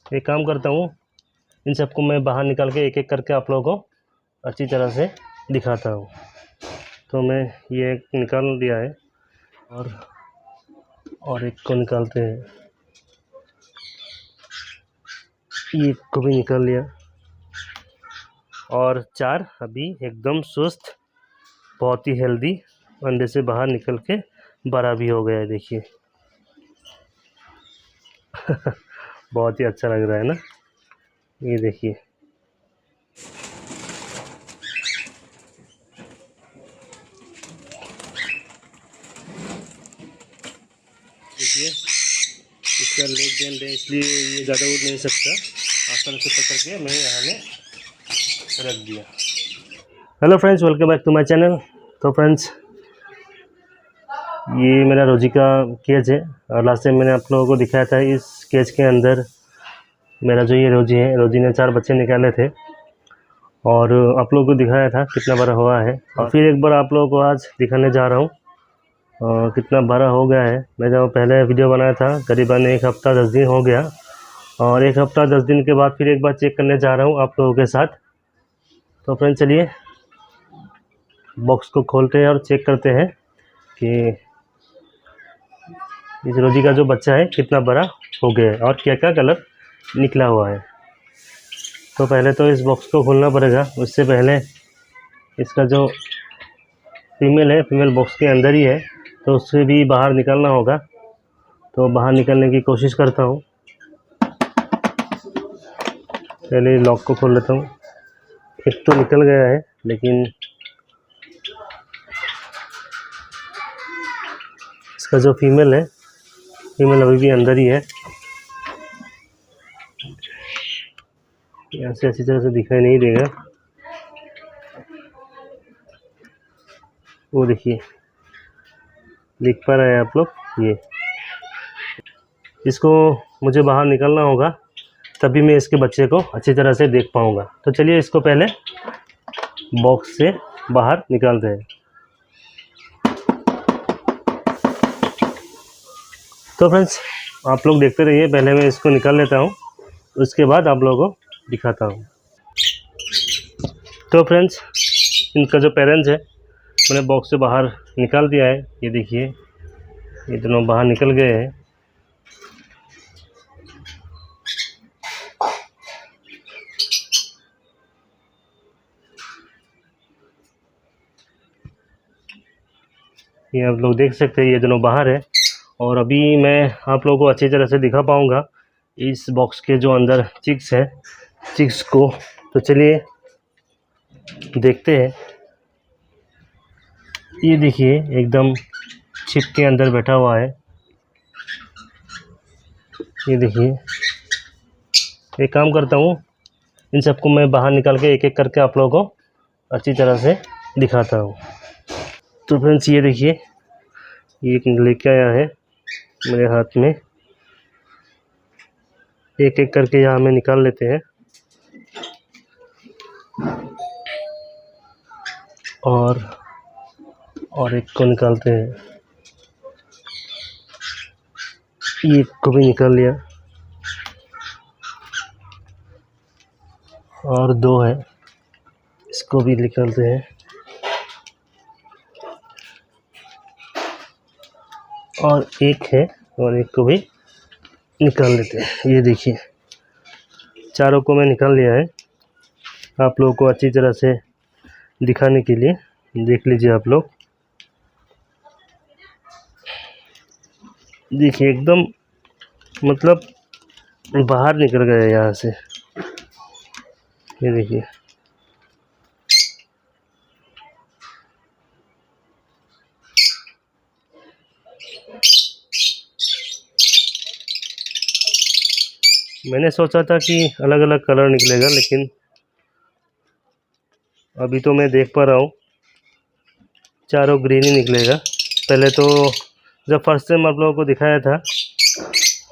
एक काम करता हूँ, इन सबको मैं बाहर निकाल के एक एक करके आप लोगों को अच्छी तरह से दिखाता हूँ। तो मैं ये एक निकाल दिया है और एक को निकालते हैं, ये एक को भी निकाल लिया और 4 अभी एकदम सुस्त, बहुत ही हेल्दी अंडे से बाहर निकल के बड़ा भी हो गया है। देखिए बहुत ही अच्छा लग रहा है ना, ये देखिए। देखिए इसका लेग बेंड है, इसलिए ये ज़्यादा उड़ नहीं सकता। आसान से पकड़ के मैं यहाँ में रख दिया। Hello friends, welcome back to my channel. तो फ्रेंड्स, ये मेरा रोजी का केज है और लास्ट टाइम मैंने आप लोगों को दिखाया था। इस केज के अंदर मेरा जो ये रोजी है, रोजी ने 4 बच्चे निकाले थे और आप लोगों को दिखाया था कितना बड़ा हुआ है। और फिर एक बार आप लोगों को आज दिखाने जा रहा हूँ कितना बड़ा हो गया है। मैं जब पहले वीडियो बनाया था करीबन 1 हफ्ता 10 दिन हो गया, और 1 हफ्ता 10 दिन के बाद फिर एक बार चेक करने जा रहा हूँ आप लोगों के साथ। तो फ्रेंड्स चलिए बॉक्स को खोलते हैं और चेक करते हैं कि इस रोजी का जो बच्चा है कितना बड़ा हो गया है और क्या क्या कलर निकला हुआ है। तो पहले तो इस बॉक्स को खोलना पड़ेगा। उससे पहले इसका जो फीमेल है, फीमेल बॉक्स के अंदर ही है, तो उससे भी बाहर निकालना होगा। तो बाहर निकलने की कोशिश करता हूँ। पहले लॉक को खोल लेता हूँ। एक तो निकल गया है, लेकिन इसका जो फीमेल है, फीमेल अभी भी अंदर ही है। यहाँ से अच्छी तरह से दिखाई नहीं देगा। वो देखिए, दिख पा रहा है आप लोग? ये इसको मुझे बाहर निकालना होगा, तभी मैं इसके बच्चे को अच्छी तरह से देख पाऊँगा। तो चलिए इसको पहले बॉक्स से बाहर निकालते हैं। तो फ्रेंड्स आप लोग देखते रहिए, पहले मैं इसको निकाल लेता हूँ, उसके बाद आप लोगों को दिखाता हूँ। तो फ्रेंड्स, इनका जो पेरेंट्स है मैंने बॉक्स से बाहर निकाल दिया है। ये देखिए, ये दोनों बाहर निकल गए हैं। ये आप लोग देख सकते हैं, ये दोनों बाहर है। और अभी मैं आप लोगों को अच्छी तरह से दिखा पाऊँगा इस बॉक्स के जो अंदर चिक्स है, चिक्स को। तो चलिए देखते हैं। ये देखिए एकदम चिप के अंदर बैठा हुआ है। ये देखिए, एक काम करता हूँ, इन सबको मैं बाहर निकाल के एक एक करके आप लोगों को अच्छी तरह से दिखाता हूँ। तो फ्रेंड्स ये देखिए, ये एक लेके आया है मेरे हाथ में। एक एक करके यहाँ में निकाल लेते हैं और एक को निकालते हैं। ये एक को भी निकाल लिया और 2 है, इसको भी निकालते हैं। और एक है, और एक को भी निकाल लेते हैं। ये देखिए, चारों को मैं निकाल लिया है आप लोगों को अच्छी तरह से दिखाने के लिए। देख लीजिए आप लोग, देखिए एकदम मतलब बाहर निकल गए यहाँ से। ये देखिए, मैंने सोचा था कि अलग अलग कलर निकलेगा, लेकिन अभी तो मैं देख पा रहा हूँ चारों ग्रीन ही निकलेगा। पहले तो जब फर्स्ट टाइम आप लोगों को दिखाया था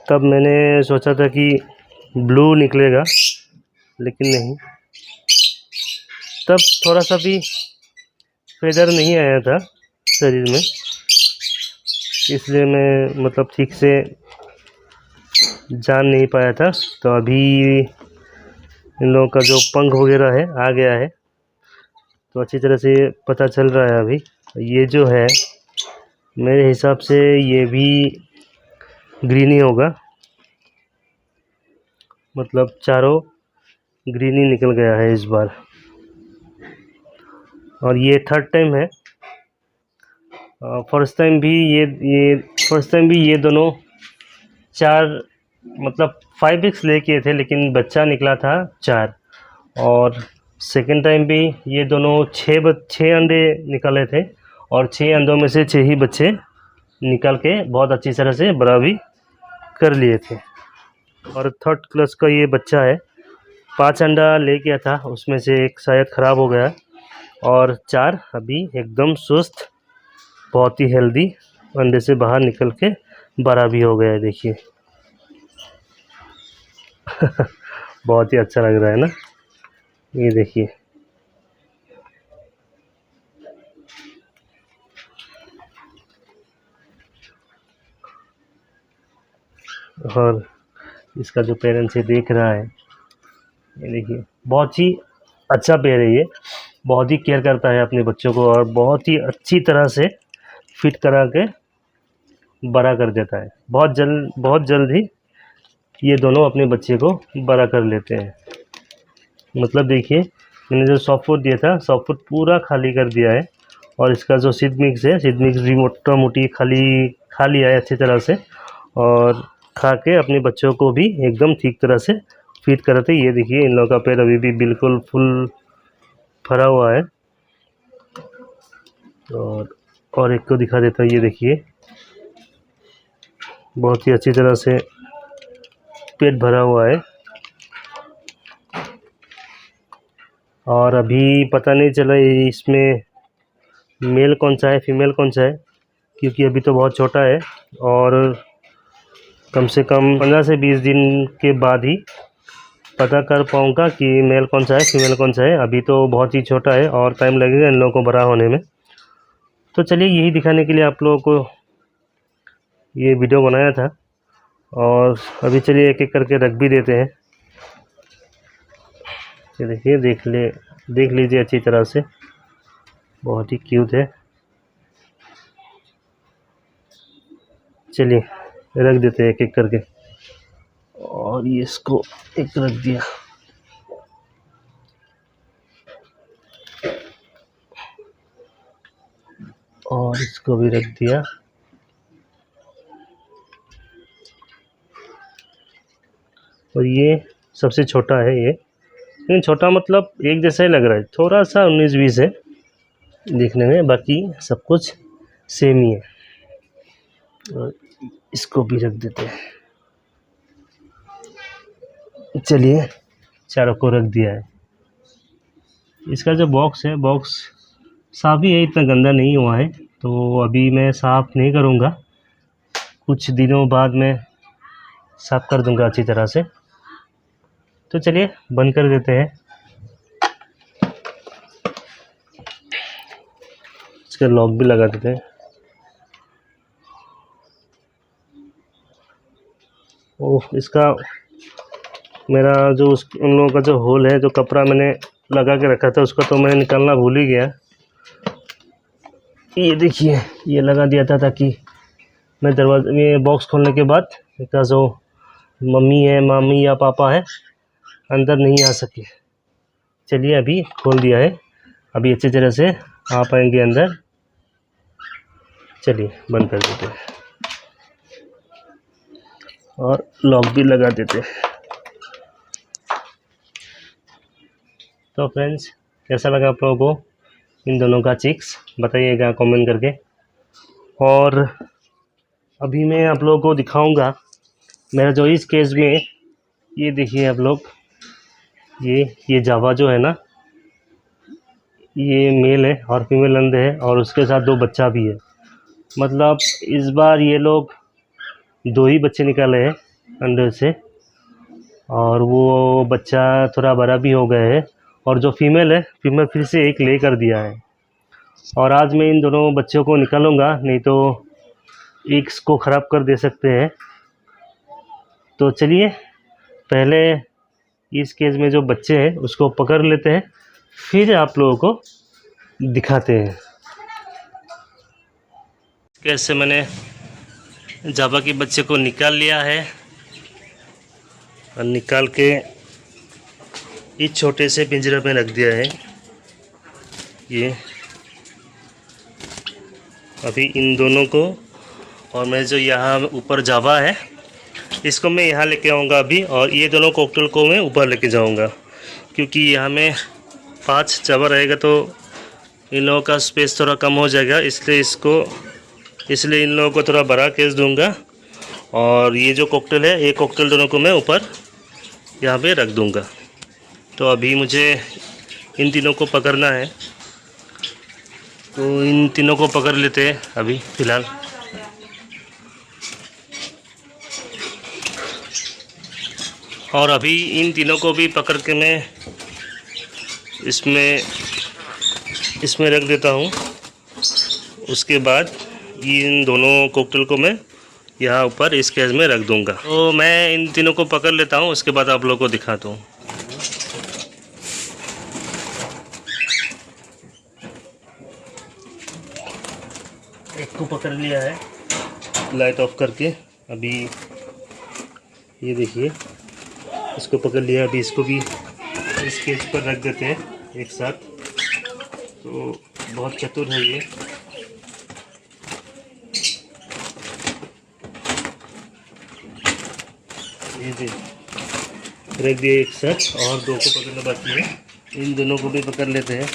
तब मैंने सोचा था कि ब्लू निकलेगा, लेकिन नहीं, तब थोड़ा सा भी फेदर नहीं आया था शरीर में, इसलिए मैं मतलब ठीक से जान नहीं पाया था। तो अभी इन लोगों का जो पंख वगैरह है आ गया है, तो अच्छी तरह से पता चल रहा है अभी। ये जो है मेरे हिसाब से ये भी ग्रीन ही होगा, मतलब चारों ग्रीन ही निकल गया है इस बार। और ये थर्ड टाइम है। फर्स्ट टाइम भी ये दोनों 4 मतलब 5 eggs लेके थे, लेकिन बच्चा निकला था 4। और सेकेंड टाइम भी ये दोनों 6 अंडे निकाले थे, और 6 अंडों में से 6 ही बच्चे निकल के बहुत अच्छी तरह से बड़ा भी कर लिए थे। और थर्ड क्लास का ये बच्चा है, 5 अंडा ले गया था, उसमें से एक शायद ख़राब हो गया, और 4 अभी एकदम सुस्त, बहुत ही हेल्दी अंडे से बाहर निकल के बड़ा भी हो गया है। देखिए बहुत ही अच्छा लग रहा है ना, ये देखिए। और इसका जो पेरेंट्स है देख रहा है, ये देखिए, बहुत ही अच्छा पेयर है ये, बहुत ही केयर करता है अपने बच्चों को, और बहुत ही अच्छी तरह से फिट करा के बड़ा कर देता है। बहुत जल्द ही ये दोनों अपने बच्चे को बड़ा कर लेते हैं। मतलब देखिए, मैंने जो सॉफ्ट फूड दिया था, सॉफ्ट फूड पूरा खाली कर दिया है, और इसका जो सीड मिक्स है, सीड मिक्स भी मोटा मोटी खा लिया है अच्छी तरह से, और खा के अपने बच्चों को भी एकदम ठीक तरह से फीड कराते। ये देखिए, इन लोगों का पेट अभी भी बिल्कुल फुल भरा हुआ है। और एक को दिखा देता हूँ, ये देखिए, बहुत ही अच्छी तरह से पेट भरा हुआ है। और अभी पता नहीं चला इसमें मेल कौन सा है फीमेल कौन सा है, क्योंकि अभी तो बहुत छोटा है, और कम से कम 15 से 20 दिन के बाद ही पता कर पाऊँगा कि मेल कौन सा है फीमेल कौन सा है। अभी तो बहुत ही छोटा है और टाइम लगेगा इन लोगों को बड़ा होने में। तो चलिए, यही दिखाने के लिए आप लोगों को ये वीडियो बनाया था, और अभी चलिए एक एक करके रख भी देते हैं। ये देखिए, देख लीजिए अच्छी तरह से, बहुत ही क्यूट है। चलिए रख देते हैं एक एक करके, और ये इसको एक रख दिया, और इसको भी रख दिया। और ये सबसे छोटा है ये, लेकिन छोटा मतलब एक जैसा ही लग रहा है, थोड़ा सा 19-20 है दिखने में, बाकी सब कुछ सेम ही है। और इसको भी रख देते हैं। चलिए, चारों को रख दिया है। इसका जो बॉक्स है, बॉक्स साफ़ ही है, इतना गंदा नहीं हुआ है, तो अभी मैं साफ़ नहीं करूँगा, कुछ दिनों बाद मैं साफ़ कर दूँगा अच्छी तरह से। तो चलिए बंद कर देते हैं। इसका लॉक भी लगा देते हैं। ओह, इसका मेरा जो उन लोगों का जो होल है, जो कपड़ा मैंने लगा के रखा था, उसका तो मैं निकालना भूल ही गया। ये देखिए, ये लगा दिया था ताकि मैं दरवाजे में बॉक्स खोलने के बाद इसका जो मामी या पापा है अंदर नहीं आ सके। चलिए, अभी खोल दिया है, अभी अच्छी तरह से आ पाएंगे अंदर। चलिए बंद कर देते हैं, और लॉक भी लगा देते हैं। तो फ्रेंड्स, कैसा लगा आप लोगों को इन दोनों का चिक्स, बताइएगा कमेंट करके। और अभी मैं आप लोगों को दिखाऊंगा मेरा जो इस केस में, ये देखिए आप लोग, ये जावा जो है ना, ये मेल है और फीमेल अंडे है, और उसके साथ 2 बच्चा भी है। मतलब इस बार ये लोग 2 ही बच्चे निकाले हैं अंडे से, और वो बच्चा थोड़ा बड़ा भी हो गया है, और जो फीमेल है, फीमेल फिर से एक ले कर दिया है। और आज मैं इन दोनों बच्चों को निकालूंगा, नहीं तो एग्स को ख़राब कर दे सकते हैं। तो चलिए पहले इस केज में जो बच्चे हैं उसको पकड़ लेते हैं, फिर आप लोगों को दिखाते हैं। कैसे मैंने जावा के बच्चे को निकाल लिया है और निकाल के इस छोटे से पिंजरे में रख दिया है। ये अभी इन दोनों को, और मैं जो यहाँ ऊपर जावा है इसको मैं यहाँ लेके आऊँगा अभी, और ये दोनों कॉकटेल को मैं ऊपर लेके जाऊँगा, क्योंकि यहाँ में 5 जावा रहेगा तो इन लोगों का स्पेस थोड़ा कम हो जाएगा, इसलिए इन लोगों को थोड़ा बड़ा केस दूंगा। और ये जो कॉकटेल है, ये कॉकटेल दोनों को मैं ऊपर यहाँ पे रख दूंगा। तो अभी मुझे इन तीनों को पकड़ना है, तो इन तीनों को पकड़ लेते हैं अभी फ़िलहाल। और अभी इन तीनों को भी पकड़ के मैं इसमें रख देता हूँ। उसके बाद इन दोनों कॉकटेल को मैं यहाँ ऊपर इस केज में रख दूँगा। तो मैं इन तीनों को पकड़ लेता हूँ, उसके बाद आप लोगों को दिखाता हूँ। एक को पकड़ लिया है लाइट ऑफ करके। अभी ये देखिए, इसको पकड़ लिया। अभी इसको भी इस केज पर रख देते हैं एक साथ। तो बहुत चतुर है ये। रख दिए एक साथ, और 2 को पकड़ना बाकी है। इन दोनों को भी पकड़ लेते हैं।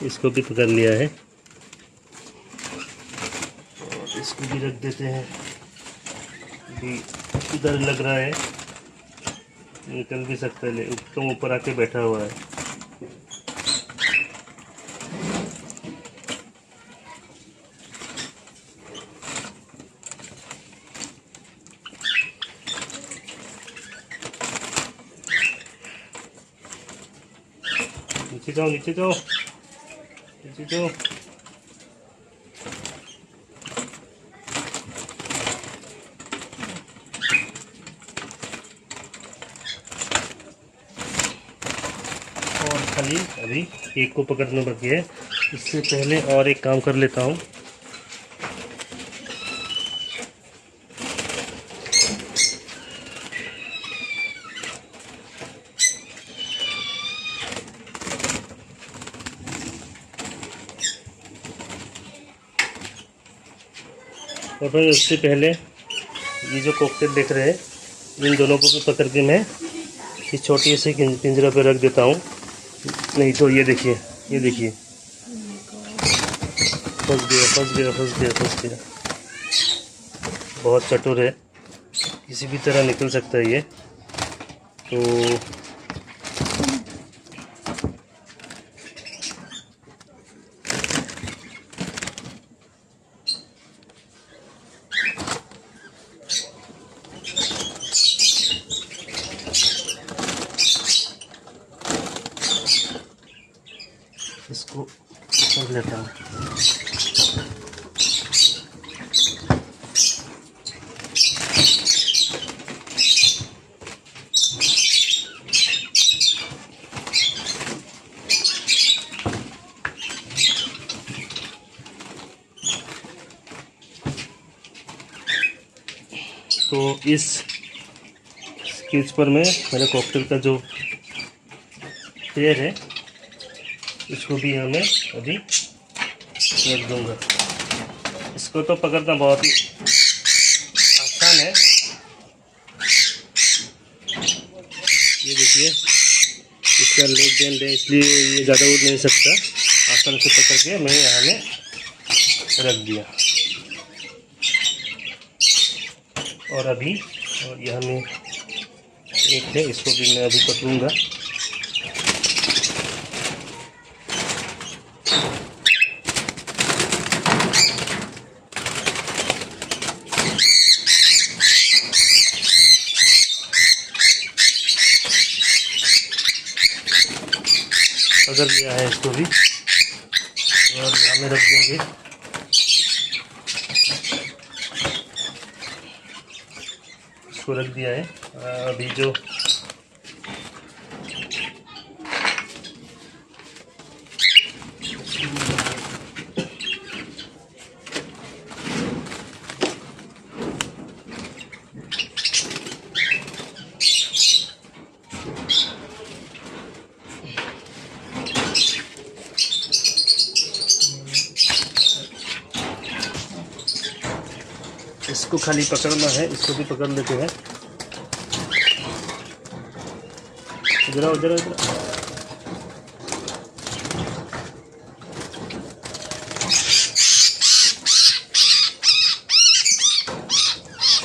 इसको भी पकड़ लिया है, और इसको भी रख देते हैं। अभी डर लग रहा है, निकल भी सकता है, एकदम ऊपर आके बैठा हुआ है। नीचे जाओ, नीचे जाओ, नीचे जाओ। और खाली अभी एक को पकड़ना बाकी है। इससे पहले और एक काम कर लेता हूँ। और भाई उससे पहले ये जो कॉकटेल देख रहे हैं, इन दोनों को भी पकड़ के मैं इस छोटी सी पिंजरा पे रख देता हूँ। नहीं तो ये देखिए, ये देखिए, फंस गया, फंस गया, फंस गया, फंस गया। बहुत चतुर है, किसी भी तरह निकल सकता है ये। तो इसको कर लेता हूँ। तो इस स्केच पर मैं मेरे कॉकटेल का जो पेयर है इसको भी हमें अभी रख दूंगा। इसको तो पकड़ना बहुत ही आसान है। ये देखिए, इसका लेग बेंड है, इसलिए ये ज़्यादा उड़ नहीं सकता। आसान से पकड़ के मैं यहाँ में रख दिया। और अभी यहाँ में एक है, इसको भी मैं अभी पकड़ूंगा। पकड़ लिया है इसको भी और यहाँ में रख देंगे। इसको रख दिया है। अभी जो इसको खाली पकड़ना है, इसको भी पकड़ लेते हैं। इधर आओ, इधर इधर।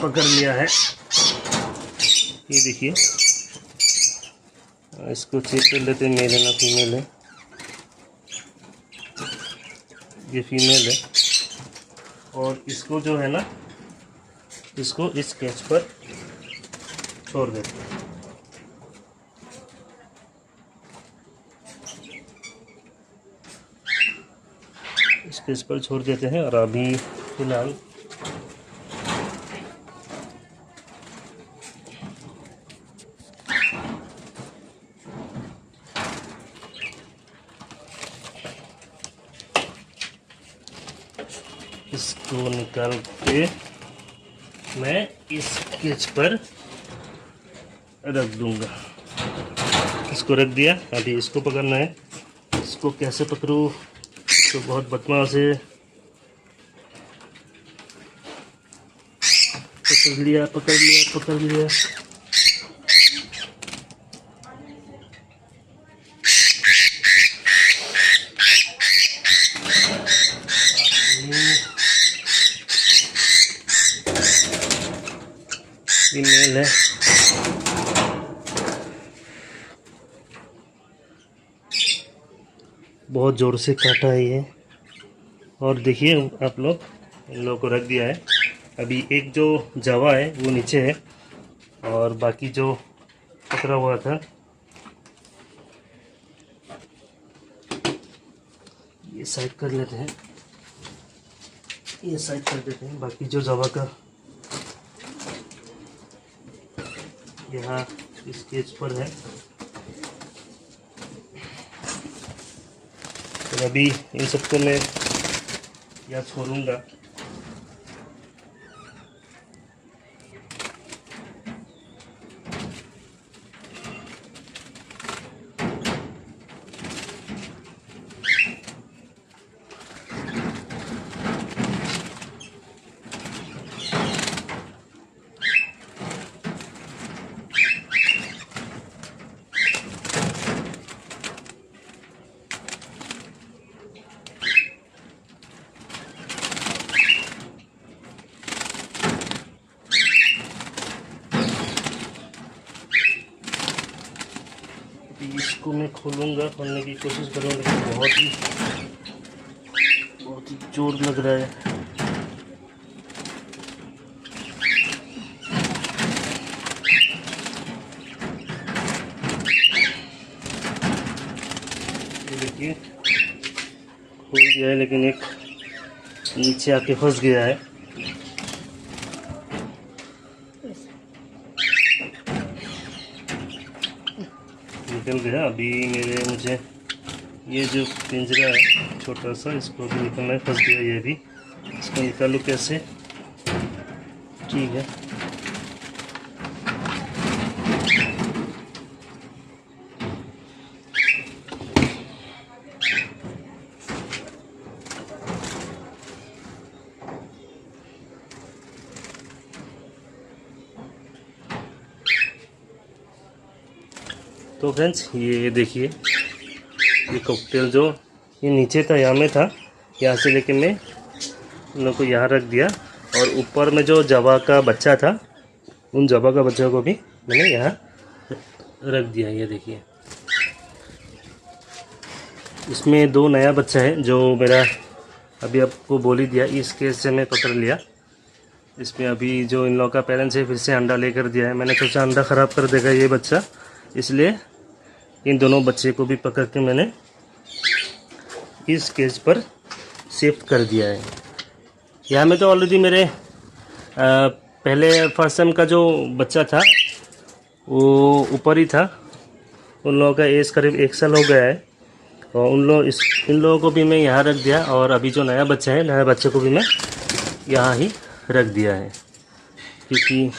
पकड़ लिया है, ये देखिए। इसको चेक कर लेते हैं, मेल है ना फीमेल है। ये फीमेल है और इसको जो है ना, इसको इस केज पर छोड़ देते हैं। इस केज पर छोड़ देते हैं और अभी फिलहाल इसको निकाल के मैं इस केज पर रख दूंगा। इसको रख दिया, अभी इसको पकड़ना है। इसको कैसे पकड़ूं? तो बहुत बदमाश है। पकड़ लिया, पकड़ लिया, पकड़ लिया। फीमेल है। बहुत ज़ोर से काटा है ये। और देखिए आप लोग, इन लोगों को रख दिया है। अभी एक जो जवा है वो नीचे है और बाकी जो पकड़ा हुआ था ये साइड कर लेते हैं, ये साइड कर देते हैं। बाकी जो जवा का यहाँ इस केज पर है। तो अभी इन सबको मैं यहाँ छोड़ूंगा। इसको मैं खोलूंगा, खोलने की कोशिश करूँगा, लेकिन बहुत ही जोर लग रहा है। ये देखिए खोल गया है, लेकिन एक नीचे आके फंस गया है। निकल गया। अभी मुझे ये जो पिंजरा है छोटा सा, इसको भी निकलना है। फंस गया ये भी। इसको निकालूँ कैसे? ठीक है, तो फ्रेंड्स ये देखिए, ये कॉकटेल जो ये नीचे था, यहाँ में था, यहाँ से लेके मैं उन लोग को यहाँ रख दिया। और ऊपर में जो जवा का बच्चा था, उन जवा का बच्चा को भी मैंने यहाँ रख दिया। ये देखिए, इसमें 2 नया बच्चा है जो मेरा अभी आपको बोल ही दिया। इस केस से मैं पकड़ लिया। इसमें अभी जो इन लोगों का पेरेंट्स है फिर से अंडा लेकर दिया है। मैंने सोचा अंडा ख़राब कर देगा ये बच्चा, इसलिए इन दोनों बच्चे को भी पकड़ के मैंने इस केज पर शिफ्ट कर दिया है। यहाँ में तो ऑलरेडी मेरे पहले फर्स्ट टाइम का जो बच्चा था वो ऊपर ही था। उन लोगों का एज करीब 1 साल हो गया है, और इन लोगों को भी मैं यहाँ रख दिया। और अभी जो नया बच्चा है, नया बच्चे को भी मैं यहाँ ही रख दिया है, क्योंकि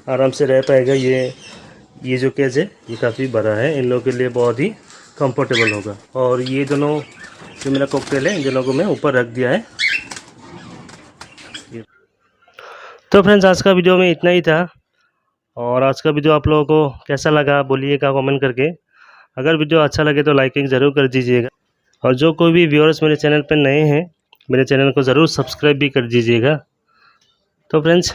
आराम से रह पाएगा। ये जो केज है ये काफ़ी बड़ा है, इन लोगों के लिए बहुत ही कंफर्टेबल होगा। और ये दोनों जो मेरा कॉकटेल है, इन दोनों को मैं ऊपर रख दिया है। तो फ्रेंड्स, आज का वीडियो में इतना ही था। और आज का वीडियो आप लोगों को कैसा लगा बोलिएगा कमेंट करके। अगर वीडियो अच्छा लगे तो लाइकिंग ज़रूर कर दीजिएगा। और जो कोई भी व्यूअर्स मेरे चैनल पर नए हैं, मेरे चैनल को ज़रूर सब्सक्राइब भी कर दीजिएगा। तो फ्रेंड्स,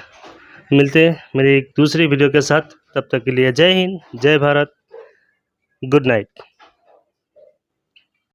मिलते हैं मेरी एक दूसरी वीडियो के साथ। तब तक के लिए जय हिंद, जय भारत, गुड नाइट।